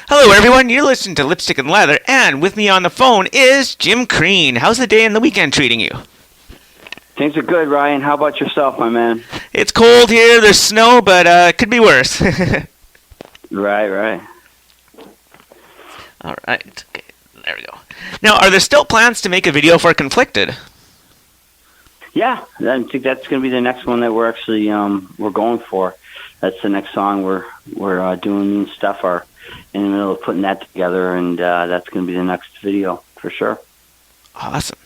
Hello, everyone. You're listening to Lipstick and Leather, and with me on the phone is Jim Crean. How's the day and the weekend treating you? Things are good, Ryan. How about yourself, my man? It's cold here. There's snow, but it could be worse. Right. All right. Okay, there we go. Now, are there still plans to make a video for Conflicted? Yeah, I think that's going to be the next one that we're actually we're going for. That's the next song we're doing and stuff. Are in the middle of putting that together, and that's going to be the next video for sure. Awesome.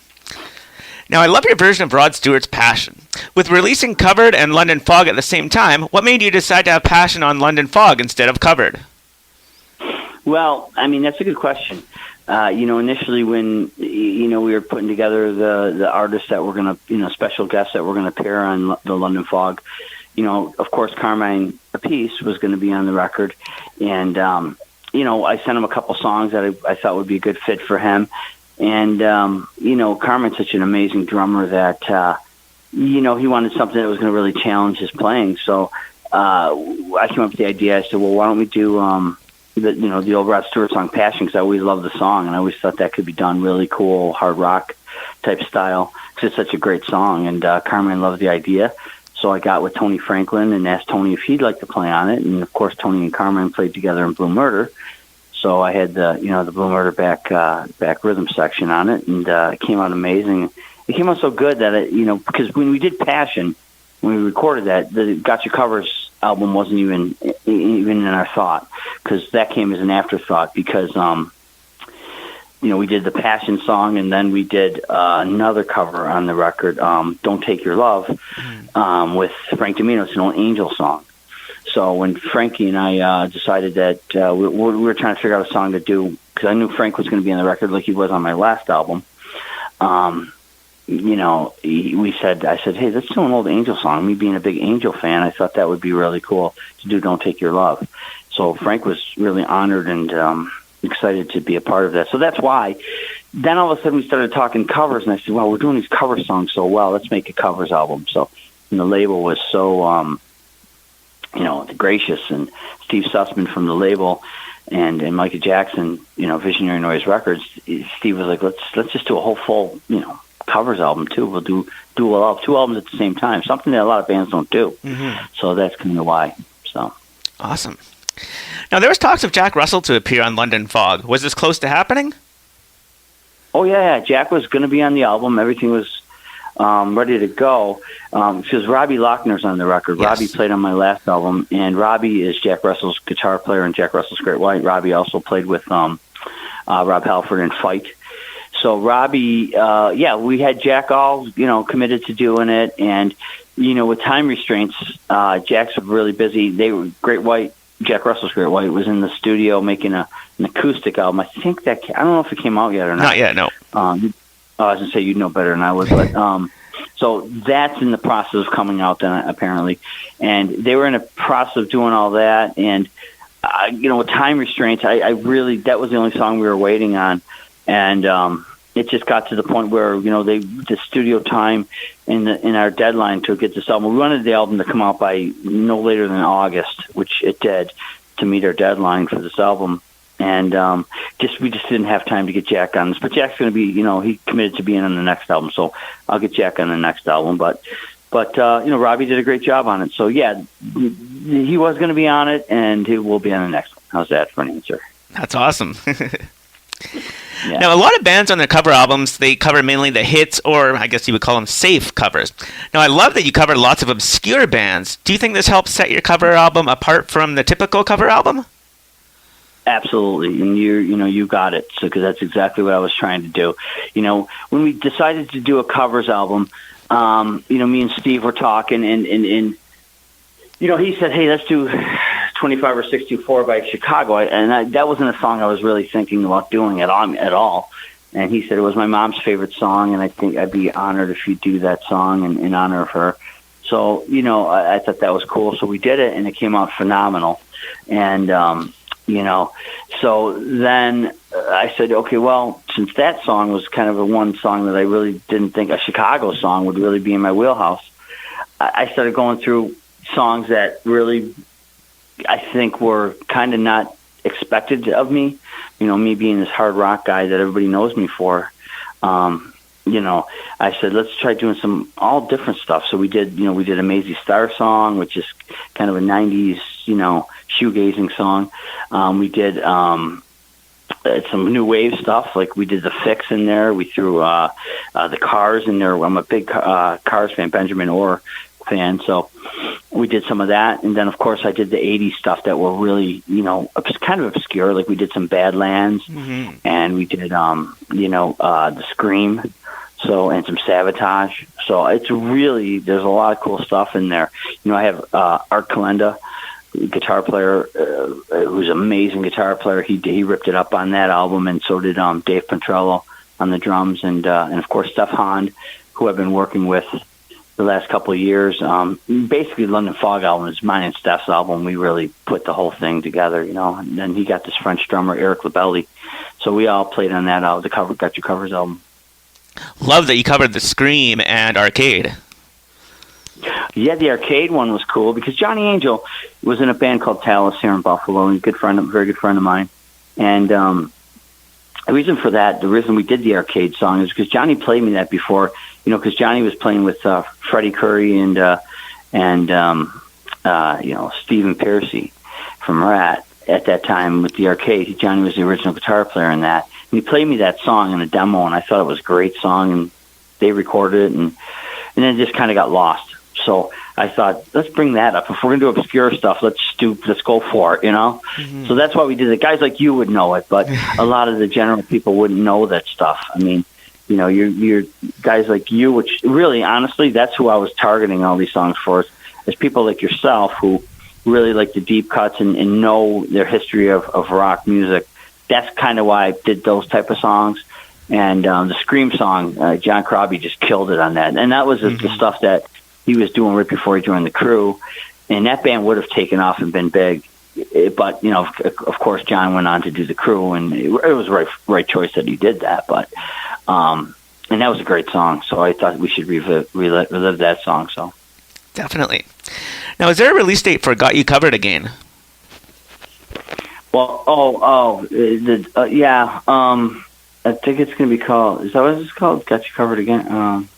Now, I love your version of Rod Stewart's Passion. With releasing Covered and London Fog at the same time, what made you decide to have Passion on London Fog instead of Covered? Well, I mean, that's a good question. Initially when, we were putting together the artists that were going to, special guests that were going to appear on the London Fog, of course, Carmine Appice was going to be on the record. And, I sent him a couple songs that I thought would be a good fit for him. And, Carmen's such an amazing drummer that, he wanted something that was going to really challenge his playing. So I came up with the idea. I said, well, why don't we do the old Rod Stewart song, Passion, because I always loved the song, and I always thought that could be done really cool, hard rock type style, because it's such a great song. And Carmen loved the idea. So I got with Tony Franklin and asked Tony if he'd like to play on it. And, of course, Tony and Carmen played together in Blue Murder. So I had the Blue Murder back rhythm section on it, and it came out amazing. It came out so good that because when we did Passion, when we recorded that, the Gotcha Covers album wasn't even in our thought, because that came as an afterthought. Because we did the Passion song, and then we did another cover on the record, "Don't Take Your Love," with Frank Domino. It's an old Angel song. So when Frankie and I decided that we were trying to figure out a song to do, because I knew Frank was going to be on the record like he was on my last album, I said, hey, let's do an old Angel song. Me being a big Angel fan, I thought that would be really cool to do "Don't Take Your Love." So Frank was really honored and excited to be a part of that. So that's why. Then all of a sudden we started talking covers, and I said, well, we're doing these cover songs so well. Let's make a covers album. So the label was so... gracious, and Steve Sussman from the label and Micah Jackson, Visionary Noise Records, Steve was like, let's just do a whole full, covers album too. We'll do two albums at the same time, something that a lot of bands don't do. Mm-hmm. So that's kind of why. So awesome. Now, there was talks of Jack Russell to appear on London Fog. Was this close to happening? Oh yeah, Jack was going to be on the album. Everything was ready to go, because Robbie Lochner's on the record. Yes. Robbie played on my last album, and Robbie is Jack Russell's guitar player in Jack Russell's Great White. Robbie also played with Rob Halford in Fight. So Robbie, we had Jack all, committed to doing it, and, with time restraints, Jack's really busy. Great White, Jack Russell's Great White, was in the studio making an acoustic album. I think I don't know if it came out yet or not. Not yet, no. I was going to say you'd know better than I would, but so that's in the process of coming out then, apparently. And they were in a process of doing all that, and, with time restraints, I really, that was the only song we were waiting on. And it just got to the point where, the studio time in our deadline to get this album, we wanted the album to come out by no later than August, which it did, to meet our deadline for this album. And we just didn't have time to get Jack on this. But Jack's going to be, he committed to being on the next album, so I'll get Jack on the next album. But Robbie did a great job on it. So, yeah, he was going to be on it, and he will be on the next one. How's that for an answer? That's awesome. Yeah. Now, a lot of bands on their cover albums, they cover mainly the hits, or I guess you would call them safe covers. Now, I love that you covered lots of obscure bands. Do you think this helps set your cover album apart from the typical cover album? Absolutely, and you got it. So, because that's exactly what I was trying to do. When we decided to do a covers album, me and Steve were talking, and he said, "Hey, let's do 25 or 64 by Chicago," and that wasn't a song I was really thinking about doing at all. And he said it was my mom's favorite song, and I think I'd be honored if you do that song in honor of her. So, I thought that was cool. So we did it, and it came out phenomenal. And so then I said, okay, well, since that song was kind of the one song that I really didn't think a Chicago song would really be in my wheelhouse, I started going through songs that really, I think, were kind of not expected of me. You know, me being this hard rock guy that everybody knows me for. You know, I said, let's try doing some all different stuff. So we did a Maisie Star song, which is kind of a 90s, you know, shoegazing song. We did some new wave stuff, like we did the Fix in there. We threw the Cars in there. I'm a big Cars fan, Benjamin Orr fan, so we did some of that. And then, of course, I did the 80s stuff that were really, you know, kind of obscure. Like we did some Badlands, and we did, the Scream. So, and some Sabotage. So it's really, there's a lot of cool stuff in there. You know, I have Art Kalenda, guitar player, who's an amazing guitar player. He ripped it up on that album, and so did Dave Petrello on the drums, and of course Steph Hond, who I've been working with the last couple of years. Basically, London Fog album is mine and Steph's album. We really put the whole thing together, you know. And then he got this French drummer, Eric Labelli. So we all played on that album, the Got Your Covers album. Love that you covered the Scream and Arcade. Yeah, the Arcade one was cool because Johnny Angel was in a band called Talus here in Buffalo, and a very good friend of mine. And the reason for that, the reason we did the Arcade song is because Johnny played me that before, you know, because Johnny was playing with Freddie Curry and Stephen Piercy from Rat at that time with the Arcade. Johnny was the original guitar player in that. And he played me that song in a demo, and I thought it was a great song, and they recorded it, and then it just kind of got lost. So I thought, let's bring that up. If we're going to do obscure stuff, let's go for it, you know? So that's why we did it. Guys like you would know it, but a lot of the general people wouldn't know that stuff. I mean, you know, you're guys like you, which really, honestly, that's who I was targeting all these songs for, is people like yourself who really like the deep cuts and know their history of rock music. That's kind of why I did those type of songs. And the Scream song, John Crosby just killed it on that. And that was the stuff that he was doing right before he joined the Crew. And that band would have taken off and been big. But, you know, of course, John went on to do the Crew, and it was a right choice that he did that. But and that was a great song. So I thought we should relive that song. So Definitely. Now, is there a release date for Got You Covered Again? Well, I think it's going to be called, is that what it's called? Got You Covered Again?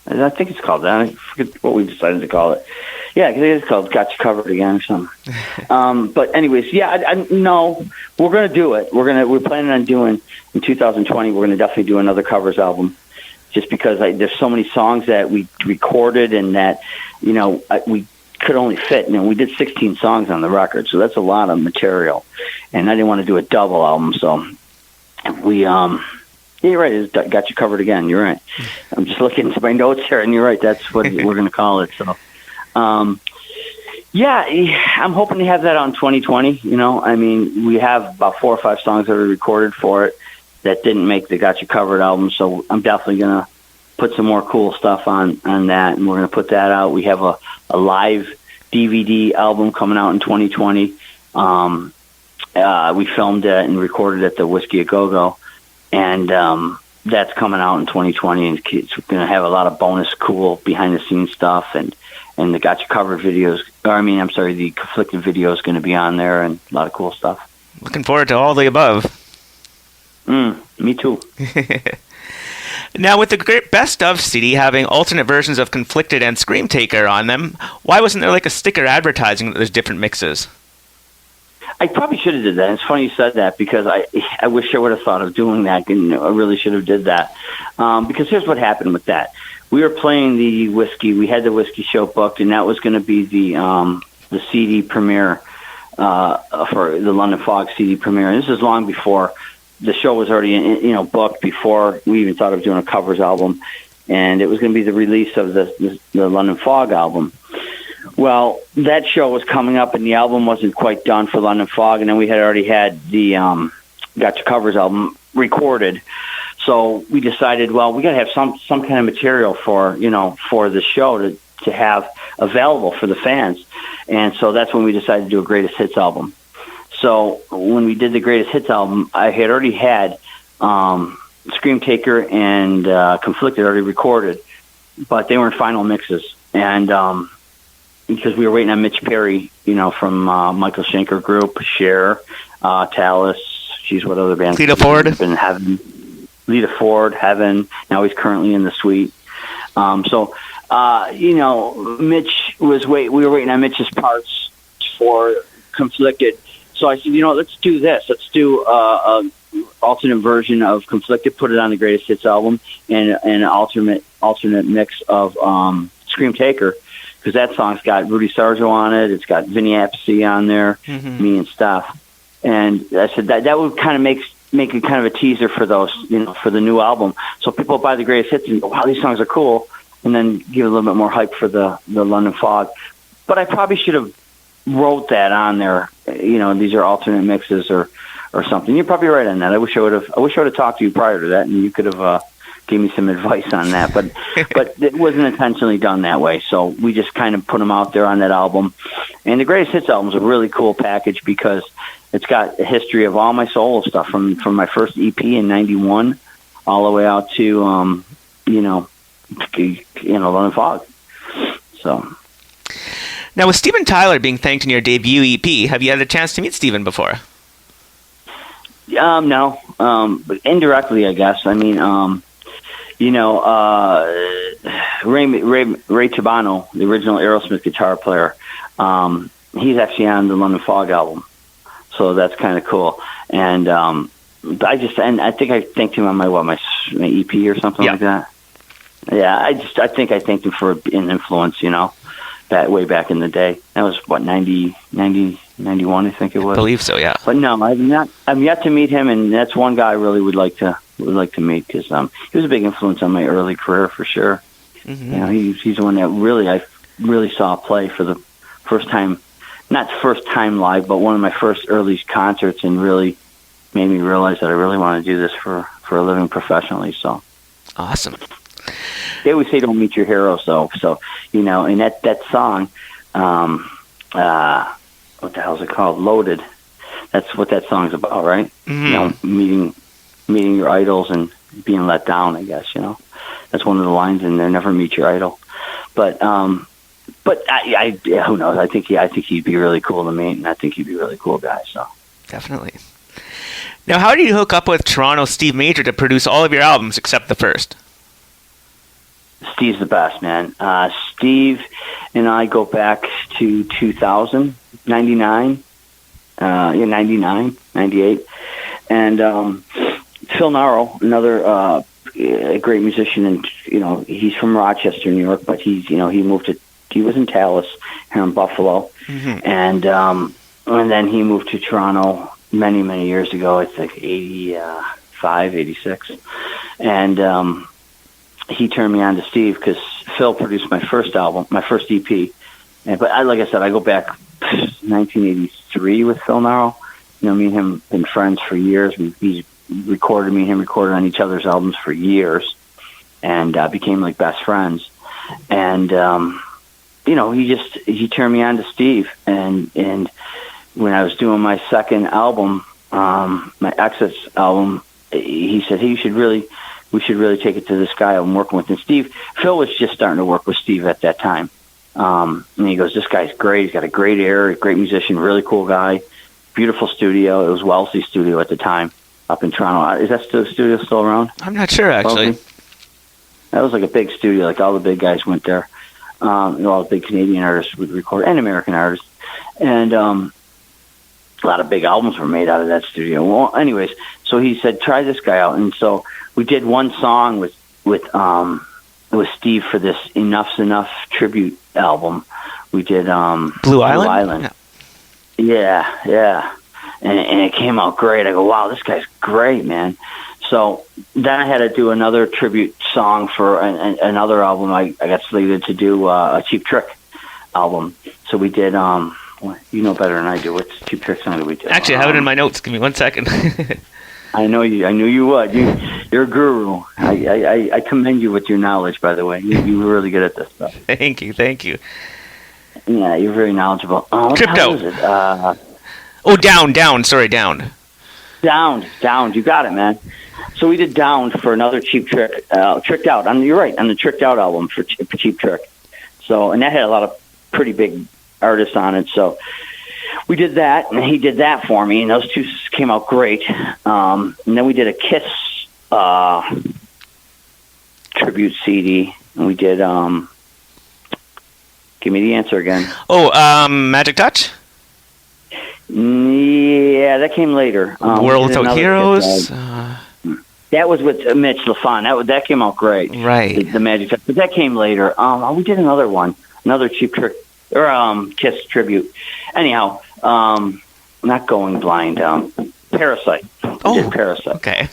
I think it's called that. I forget what we decided to call it. Yeah, I think it's called Got You Covered Again or something. But anyways, no, we're going to do it. We're planning on doing, in 2020, we're going to definitely do another covers album, just because there's so many songs that we recorded and that, you know, we could only fit. You know, we did 16 songs on the record, so that's a lot of material. And I didn't want to do a double album, so we, yeah, you're right, it's Got You Covered Again, you're right. I'm just looking into my notes here, and you're right, that's what we're going to call it. So, yeah, I'm hoping to have that on 2020, you know. I mean, we have about 4 or 5 songs that are recorded for it that didn't make the Got You Covered album, so I'm definitely going to put some more cool stuff on that, and we're going to put that out. We have a live DVD album coming out in 2020. We filmed it and recorded at the Whiskey A Go-Go, and that's coming out in 2020, and it's going to have a lot of bonus cool behind-the-scenes stuff, and the Got You Covered videos, the Conflicted video is going to be on there, and a lot of cool stuff. Looking forward to all the above. Me too. Now, with the great Best Of CD having alternate versions of Conflicted and Scream Taker on them, why wasn't there like a sticker advertising that there's different mixes? I probably should have did that. It's funny you said that, because I wish I would have thought of doing that. And I really should have did that. Because here's what happened with that. We were playing the Whiskey. We had the Whiskey show booked, and that was going to be the CD premiere for the London Fog CD premiere. And this is long before the show was already, booked, before we even thought of doing a covers album, and it was going to be the release of the London Fog album. Well, that show was coming up, and the album wasn't quite done for London Fog, and then we had already had the Got Your Covers album recorded. So we decided, well, we got to have some kind of material for the show to have available for the fans, and so that's when we decided to do a Greatest Hits album. So when we did the Greatest Hits album, I had already had Scream Taker and Conflicted already recorded, but they were in final mixes. And because we were waiting on Mitch Perry, from Michael Schenker Group, Cher, Talus. Geez, what other bands? Lita Ford. Been Heaven. Lita Ford, Heaven. Now he's currently in the Suite. Mitch was we were waiting on Mitch's parts for Conflicted. So I said, let's do this. Let's do a alternate version of Conflicted, put it on the Greatest Hits album, and an alternate mix of Scream Taker, because that song's got Rudy Sarzo on it. It's got Vinnie on there, me and stuff. And I said that would kind of make it kind of a teaser for those, for the new album. So people buy the Greatest Hits and go, wow, these songs are cool, and then give a little bit more hype for the London Fog. But I probably should have wrote that on there. These are alternate mixes or something. You're probably right on that. I wish I would have talked to you prior to that, and you could have gave me some advice on that. But it wasn't intentionally done that way. So we just kind of put them out there on that album. And the Greatest Hits album is a really cool package because it's got a history of all my solo stuff from my first EP in '91 all the way out to London Fog. So. Now, with Steven Tyler being thanked in your debut EP, have you had a chance to meet Steven before? No, but indirectly, I guess. I mean, Ray Tabano, the original Aerosmith guitar player, he's actually on the London Fog album, so that's kind of cool. And I think I thanked him on my EP or something like that. Yeah, I think I thanked him for an influence, that way back in the day. That was what 90, 91, I think it was. I believe so, yeah. But no, I'm yet to meet him, and that's one guy I really would like to meet because he was a big influence on my early career for sure. Mm-hmm. He's the one that I really saw play for the first time, not first time live, but one of my first early concerts, and really made me realize that I really want to do this for a living professionally. So awesome. They always say don't meet your heroes, though. So, and that song, what the hell is it called? Loaded. That's what that song's about, right? Mm-hmm. Meeting your idols and being let down, I guess, That's one of the lines in there, never meet your idol. But I who knows? I think he'd be really cool to meet, and I think he'd be a really cool guy, so. Definitely. Now, how did you hook up with Toronto Steve Major to produce all of your albums except the first? Steve's the best, man. Steve and I go back to 2000, 99, 99, 98. And Phil Naro, another a great musician, and he's from Rochester, New York, but he was in Talus here in Buffalo. Mm-hmm. And then he moved to Toronto many, many years ago. I think 85, 86. And he turned me on to Steve because Phil produced my first album, my first EP. But like I said, I go back 1983 with Phil Naro. Me and him have been friends for years. Me and him recorded on each other's albums for years, and became like best friends. And he turned me on to Steve. And when I was doing my second album, my Exits album, he said, "Hey, we should really take it to this guy I'm working with." And Phil was just starting to work with Steve at that time. And he goes, "This guy's great. He's got a great ear, a great musician, really cool guy, beautiful studio." It was Wellesley's studio at the time up in Toronto. Is that studio still around? I'm not sure, actually. Wellesley? That was like a big studio. Like all the big guys went there. All the big Canadian artists would record, and American artists. And a lot of big albums were made out of that studio. Well, anyways, so he said, "Try this guy out." And so we did one song with Steve for this Enough's Enough tribute album. We did Blue Island? Yeah. And it came out great. I go, wow, this guy's great, man. So then I had to do another tribute song for another album. I got slated to do a Cheap Trick album. So we did, you know better than I do. What Cheap Trick song did we do? Actually, I have it in my notes. Give me 1 second. I knew you would. You're a guru. I commend you with your knowledge, by the way. You're really good at this stuff. Thank you. Yeah, you're very knowledgeable. Tripped Out. Down. Sorry, Down. Down. You got it, man. So we did Down for another Cheap Trick, Tricked Out. You're right, on the Tricked Out album for Cheap Trick. So, and that had a lot of pretty big artists on it. So we did that, and he did that for me, and those two came out great. And then we did a Kiss tribute CD, and we did. Give me the answer again. Oh, Magic Touch? Yeah, that came later. World Without Heroes? That was with Mitch LaFon. That came out great. Right. The Magic Touch. But that came later. We did another one. Another Cheap Trick, or Kiss tribute. Anyhow, not Going Blind. Parasite. We did Parasite. Okay.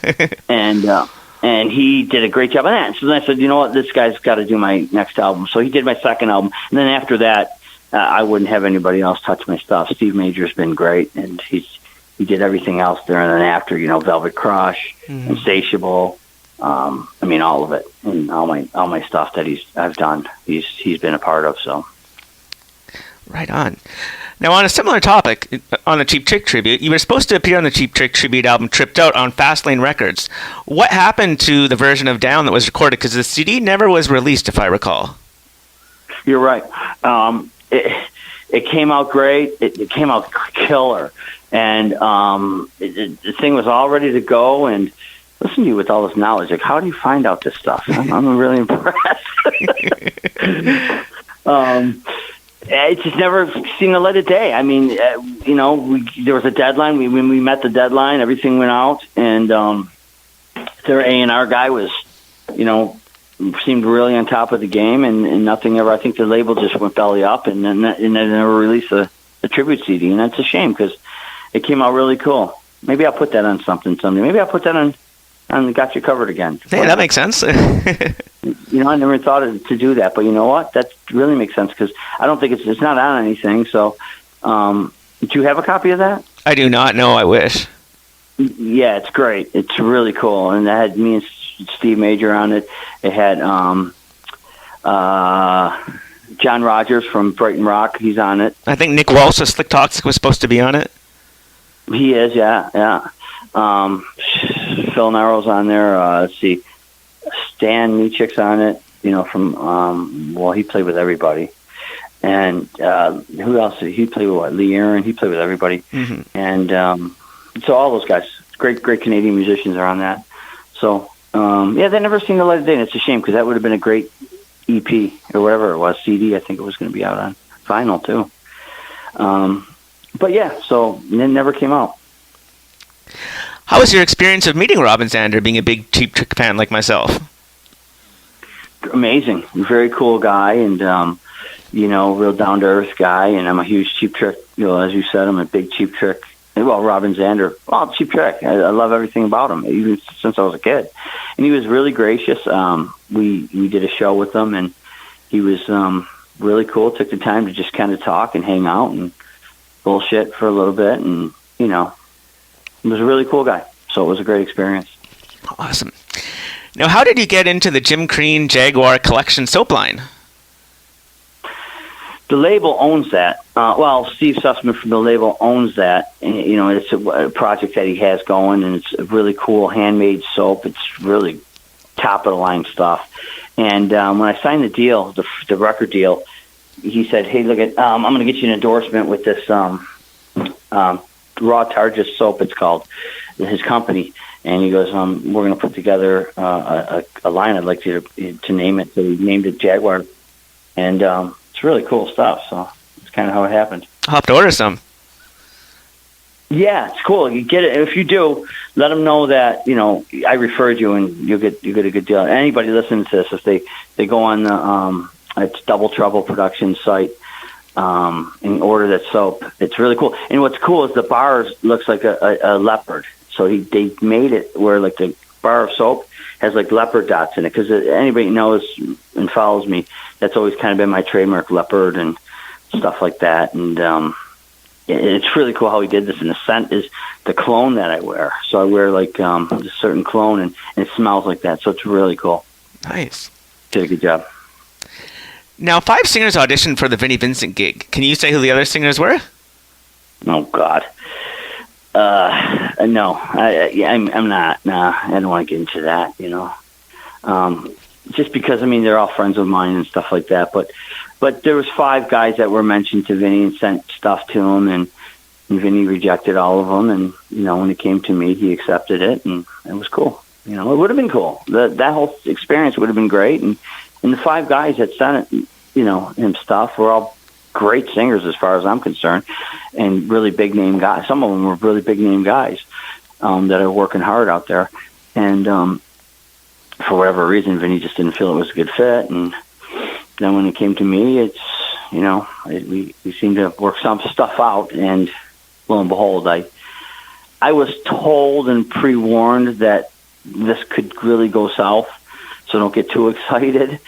And he did a great job on that. So then I said, you know what, this guy's got to do my next album. So he did my second album. And then after that, I wouldn't have anybody else touch my stuff. Steve Major's been great, and he did everything else there. And then after, Velvet Crush, Insatiable, all of it, and all my stuff that I've done, he's been a part of. So, right on. Now, on a similar topic, on the Cheap Trick tribute, you were supposed to appear on the Cheap Trick tribute album Tripped Out on Fastlane Records. What happened to the version of Down that was recorded? Because the CD never was released, if I recall. You're right. It came out great. It came out killer. And the thing was all ready to go. And listen to you with all this knowledge. Like, how do you find out this stuff? I'm really impressed. It just never seen the light of day. I mean, there was a deadline. When we met the deadline, everything went out, and their A&R guy was, seemed really on top of the game, and nothing ever. I think the label just went belly up, and then they never released a tribute CD, and that's a shame because it came out really cool. Maybe I'll put that on something someday. Maybe I'll put that on Got You Covered again. Hey, that makes sense. I never thought to do that, but you know what? That really makes sense because I don't think it's not on anything. So, do you have a copy of that? I do not. No, I wish. Yeah, it's great. It's really cool, and it had me and Steve Major on it. It had John Rogers from Brighton Rock. He's on it. I think Nick Walsh of Slick Toxic was supposed to be on it. He is, yeah. Phil Narrow's on there. Let's see, Stan Michik's on it. From he played with everybody. And who else? He played with what? Lee Aaron. He played with everybody. Mm-hmm. And so all those guys, great Canadian musicians are on that. So they never seen the light of day. And it's a shame because that would have been a great EP or whatever it was, CD. I think it was going to be out on vinyl too. But yeah, so it never came out. How was your experience of meeting Robin Zander, being a big Cheap Trick fan like myself? Amazing. Very cool guy, and real down-to-earth guy, and I'm a huge Cheap Trick, as you said, I'm a big Cheap Trick. Well, Robin Zander, Cheap Trick. I love everything about him, even since I was a kid. And he was really gracious. We did a show with him, and he was really cool. Took the time to just kind of talk and hang out and bullshit for a little bit, and, he was a really cool guy, so it was a great experience. Awesome. Now, how did you get into the Jim Crean Jaguar collection soap line? The label owns that. Steve Sussman from the label owns that. And, it's a project that he has going, and it's a really cool handmade soap. It's really top-of-the-line stuff. And when I signed the deal, the record deal, he said, hey, look, I'm going to get you an endorsement with this Raw Targus soap, it's called, his company. And he goes, we're going to put together a line. I'd like you to name it. So he named it Jaguar. And it's really cool stuff. So it's kind of how it happened. I'll have to order some. Yeah, it's cool. You get it. If you do, let them know that, I referred you, and you'll get a good deal. Anybody listening to this, if they go on the it's Double Trouble Production site, and order that soap. It's really cool. And what's cool is the bar looks like a leopard. So they made it where like the bar of soap has like leopard dots in it. Because anybody knows and follows me, that's always kind of been my trademark, leopard and stuff like that. And it's really cool how he did this. And the scent is the cologne that I wear. So I wear like a certain cologne, and it smells like that. So it's really cool. Nice. Did a good job. Now, 5 singers auditioned for the Vinnie Vincent gig. Can you say who the other singers were? Oh, God. No. I'm not. Nah, I don't want to get into that, Just because, they're all friends of mine and stuff like that. But But there was 5 guys that were mentioned to Vinnie and sent stuff to him, and Vinnie rejected all of them. And when it came to me, he accepted it, and it was cool. It would have been cool. That whole experience would have been great. And the 5 guys that sent it, him stuff were all great singers as far as I'm concerned, and really big name guys. Some of them were really big name guys that are working hard out there. And for whatever reason, Vinnie just didn't feel it was a good fit. And then when it came to me, it's we seemed to work some stuff out. And lo and behold, I was told and pre-warned that this could really go south, so don't get too excited.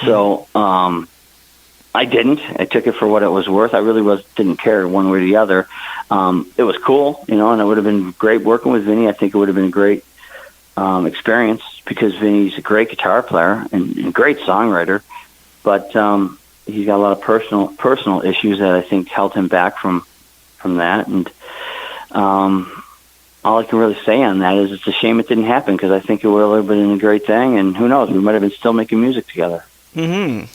So I didn't. I took it for what it was worth. I really didn't care one way or the other. It was cool, and it would have been great working with Vinnie. I think it would have been a great experience, because Vinnie's a great guitar player and great songwriter, but he's got a lot of personal issues that I think held him back from that. And all I can really say on that is it's a shame it didn't happen, because I think it would have been a great thing, and who knows, we might have been still making music together. Mm-hmm.